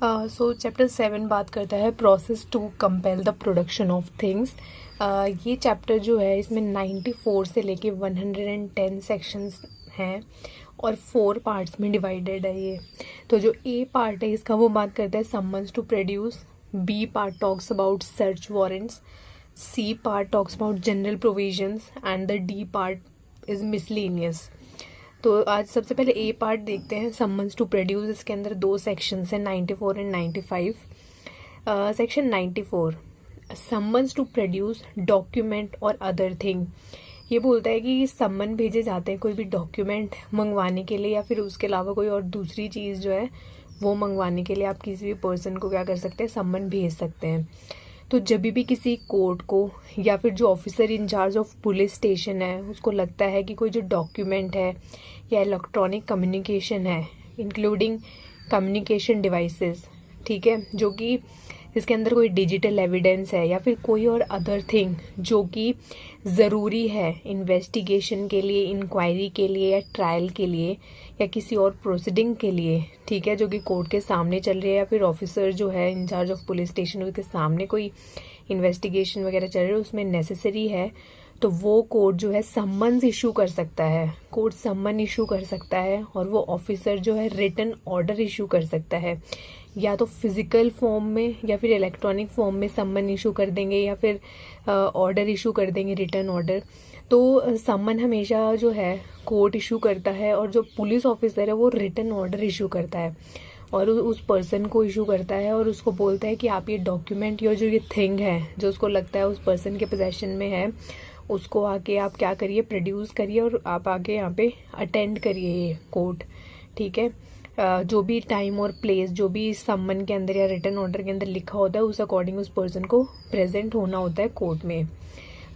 सो chapter 7 बात करता है process to compel the production of things. ये चैप्टर जो है इसमें 94 से लेके 110 सेक्शंस हैं और 4 पार्ट्स में डिवाइडेड है ये। तो जो ए पार्ट है इसका वो बात करता है summons to produce, B part talks about search warrants, C part talks about general provisions and the D part is miscellaneous. तो आज सबसे पहले ए पार्ट देखते हैं, समन्स टू प्रोड्यूस। इसके अंदर 2 सेक्शंस हैं, 94 and 95। Section 94, summons to produce document और अदर थिंग। ये बोलता है कि समन भेजे जाते हैं कोई भी डॉक्यूमेंट मंगवाने के लिए या फिर उसके अलावा कोई और दूसरी चीज़ जो है वो मंगवाने के लिए आप किसी भी पर्सन को क्या कर सकते हैं, समन भेज सकते हैं। तो जब भी किसी कोर्ट को या फिर जो officer in charge of police station है उसको लगता है कि कोई जो डॉक्यूमेंट है या इलेक्ट्रॉनिक कम्युनिकेशन है इंक्लूडिंग कम्युनिकेशन डिवाइसेस, ठीक है, जो कि इसके अंदर कोई डिजिटल एविडेंस है या फिर कोई और अदर थिंग जो कि ज़रूरी है इन्वेस्टिगेशन के लिए, इंक्वायरी के लिए या ट्रायल के लिए या किसी और प्रोसीडिंग के लिए, ठीक है, जो कि कोर्ट के सामने चल रही है या फिर ऑफिसर जो है इंचार्ज ऑफ पुलिस स्टेशन उसके सामने कोई इन्वेस्टिगेशन वगैरह चल रही है उसमें नेसेसरी है, तो वो कोर्ट जो है सम्मन्स इशू कर सकता है। कोर्ट सम्मन इशू कर सकता है और वो ऑफिसर जो है रिटन ऑर्डर इशू कर सकता है, या तो फिजिकल फॉर्म में या फिर इलेक्ट्रॉनिक फॉर्म में सम्मन इशू कर देंगे या फिर ऑर्डर इशू कर देंगे, रिटन ऑर्डर। तो सम्मन हमेशा जो है कोर्ट इशू करता है और जो पुलिस ऑफिसर है वो रिटन ऑर्डर इशू करता है और उस पर्सन को इशू करता है और उसको बोलता है कि आप ये डॉक्यूमेंट या जो ये थिंग है जो उसको लगता है उस पर्सन के पोजेशन में है उसको आके आप क्या करिए, प्रोड्यूस करिए और आप आके यहाँ पे अटेंड करिए ये कोर्ट, ठीक है। जो भी टाइम और प्लेस जो भी सम्मन के अंदर या रिटन ऑर्डर के अंदर लिखा होता है उस अकॉर्डिंग उस पर्सन को प्रेजेंट होना होता है कोर्ट में।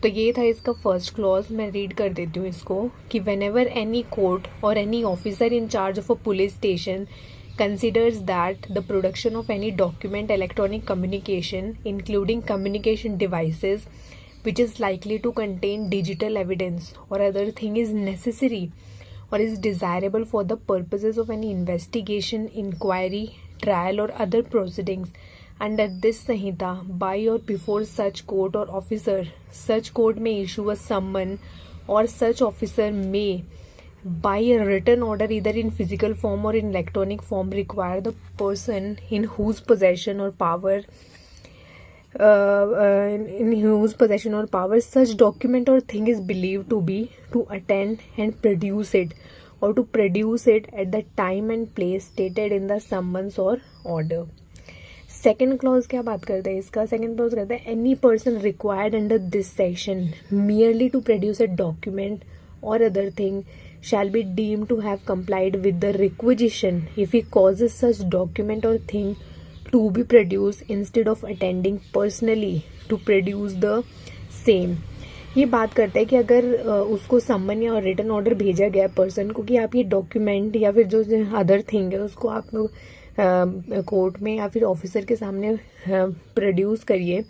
तो ये था इसका फर्स्ट क्लॉज। मैं रीड कर देती हूँ इसको कि व्हेनेवर एनी कोर्ट और any officer in charge of a police station considers that the production of any document, electronic communication including communication devices which is likely to contain digital evidence or other thing is necessary or is desirable for the purposes of any investigation, inquiry, trial or other proceedings under this Sanhita by or before such court or officer, such court may issue a summon or such officer may by a written order either in physical form or in electronic form require the person in whose possession or power such document or thing is believed to be to attend and produce it or to produce it at the time and place stated in the summons or order. Second clause क्या बात करता है इसका? Second clause कहता है any person required under this section merely to produce a document or other thing shall be deemed to have complied with the requisition if he causes such document or thing to be produced instead of attending personally to produce the same. ये बात करता है कि अगर उसको सम्मन या written order भेजा गया पर्सन को कि आप ये डॉक्यूमेंट या फिर जो अदर थिंग है उसको आप कोर्ट में या फिर ऑफिसर के सामने प्रोड्यूस करिए,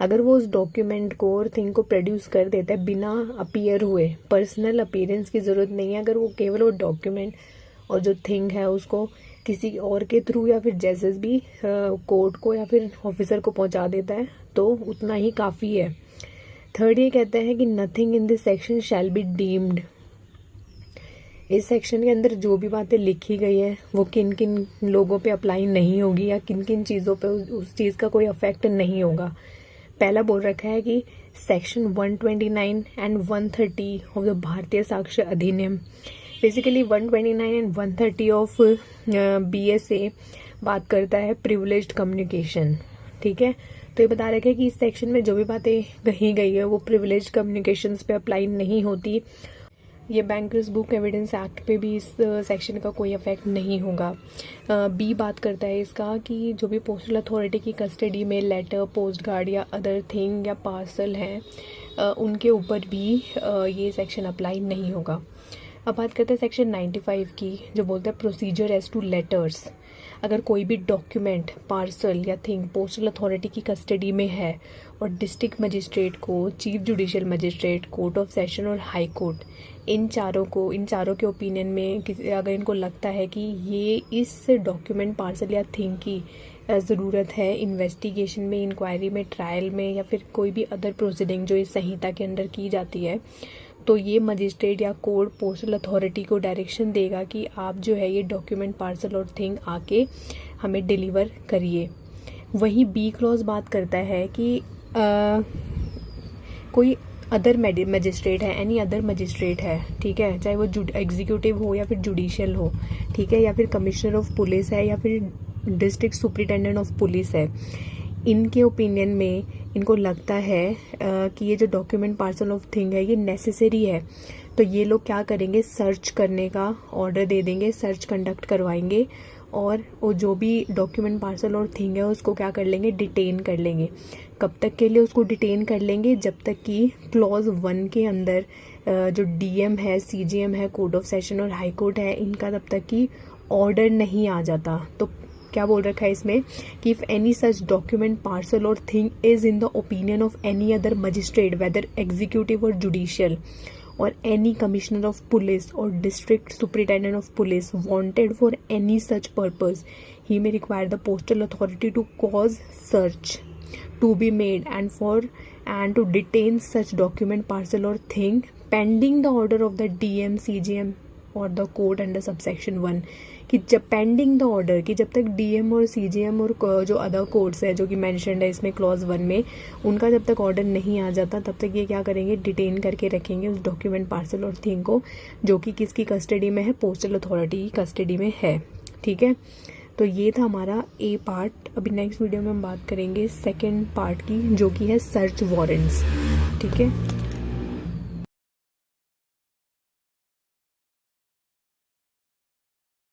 अगर वो उस डॉक्यूमेंट को और थिंग को प्रोड्यूस कर देता है बिना अपीयर हुए, पर्सनल अपीयरेंस की ज़रूरत नहीं है, अगर वो केवल वो डॉक्यूमेंट और जो थिंग है उसको किसी और के थ्रू या फिर जैसे भी कोर्ट को या फिर ऑफिसर को पहुंचा देता है तो उतना ही काफ़ी है। थर्ड ये कहता है कि nothing in this section shall be deemed. इस सेक्शन के अंदर जो भी बातें लिखी गई है वो किन किन लोगों पे अप्लाई नहीं होगी या किन किन चीज़ों पे उस चीज़ का कोई अफेक्ट नहीं होगा। पहला बोल रखा है कि सेक्शन 129 एंड 130 ऑफ द भारतीय साक्ष्य अधिनियम, बेसिकली 129 एंड 130 ऑफ BSA बात करता है प्रिविलेज्ड कम्युनिकेशन, ठीक है। तो ये बता रखा है कि इस सेक्शन में जो भी बातें कही गई है वो प्रिविलेज्ड कम्युनिकेशंस पे अप्लाई नहीं होती। ये बैंकर्स बुक एविडेंस एक्ट पे भी इस सेक्शन का कोई इफेक्ट नहीं होगा। बी बात करता है इसका कि जो भी पोस्टल अथॉरिटी की कस्टडी में लेटर, पोस्ट कार्ड या अदर थिंग या पार्सल हैं उनके ऊपर भी ये सेक्शन अप्लाई नहीं होगा। अब बात करते हैं सेक्शन 95 की, जो बोलता है प्रोसीजर एज टू लेटर्स। अगर कोई भी डॉक्यूमेंट, पार्सल या थिंग पोस्टल अथॉरिटी की कस्टडी में है और डिस्ट्रिक्ट मजिस्ट्रेट को, chief judicial magistrate, court of session और हाई कोर्ट, इन चारों के ओपिनियन में अगर इनको लगता है कि ये इस डॉक्यूमेंट, पार्सल या थिंग की ज़रूरत है इन्वेस्टिगेशन में, इंक्वायरी में, ट्रायल में या फिर कोई भी अदर प्रोसीडिंग जो इस संहिता के अंदर की जाती है, तो ये मजिस्ट्रेट या कोर्ट पोस्टल अथॉरिटी को डायरेक्शन देगा कि आप जो है ये डॉक्यूमेंट, पार्सल और थिंग आके हमें डिलीवर करिए। वहीं बी क्लॉज बात करता है कि कोई अदर मजिस्ट्रेट है, एनी अदर मजिस्ट्रेट है, ठीक है, चाहे वो एग्जीक्यूटिव हो या फिर जुडिशियल हो, ठीक है, या फिर कमिश्नर ऑफ पुलिस है या फिर डिस्ट्रिक्ट सुपरिटेंडेंट ऑफ पुलिस है, इनके ओपिनियन में इनको लगता है कि ये जो डॉक्यूमेंट, पार्सल ऑफ थिंग है ये नेसेसरी है, तो ये लोग क्या करेंगे, सर्च करने का ऑर्डर दे देंगे, सर्च कंडक्ट करवाएंगे और वो जो भी डॉक्यूमेंट, पार्सल और थिंग है उसको क्या कर लेंगे, डिटेन कर लेंगे। कब तक के लिए उसको डिटेन कर लेंगे, जब तक कि क्लॉज 1 के अंदर जो डीएम है, सीजीएम है, कोर्ट ऑफ सेशन और हाई कोर्ट है, इनका तब तक कि ऑर्डर नहीं आ जाता। तो क्या बोल रखा है इसमें कि if any such document, parcel or thing is in the opinion of any other magistrate whether executive or judicial or any commissioner of police or district superintendent of police wanted for any such purpose, he may require the postal authority to cause search to be made and to detain such document, parcel or thing pending the order of the DM, CGM और the court under subsection 1, कि जब pending the order, कि जब तक DM और CGM और जो other courts है जो कि मेंशन्ड है इसमें क्लॉज 1 में, उनका जब तक ऑर्डर नहीं आ जाता तब तक ये क्या करेंगे, डिटेन करके रखेंगे उस डॉक्यूमेंट, पार्सल और थिंग को, जो कि किसकी कस्टडी में है, पोस्टल अथॉरिटी की कस्टडी में है। ठीक है, तो ये था हमारा ए पार्ट। अभी नेक्स्ट वीडियो में हम बात करेंगे सेकेंड पार्ट की, जो कि है सर्च वारंट्स। ठीक है।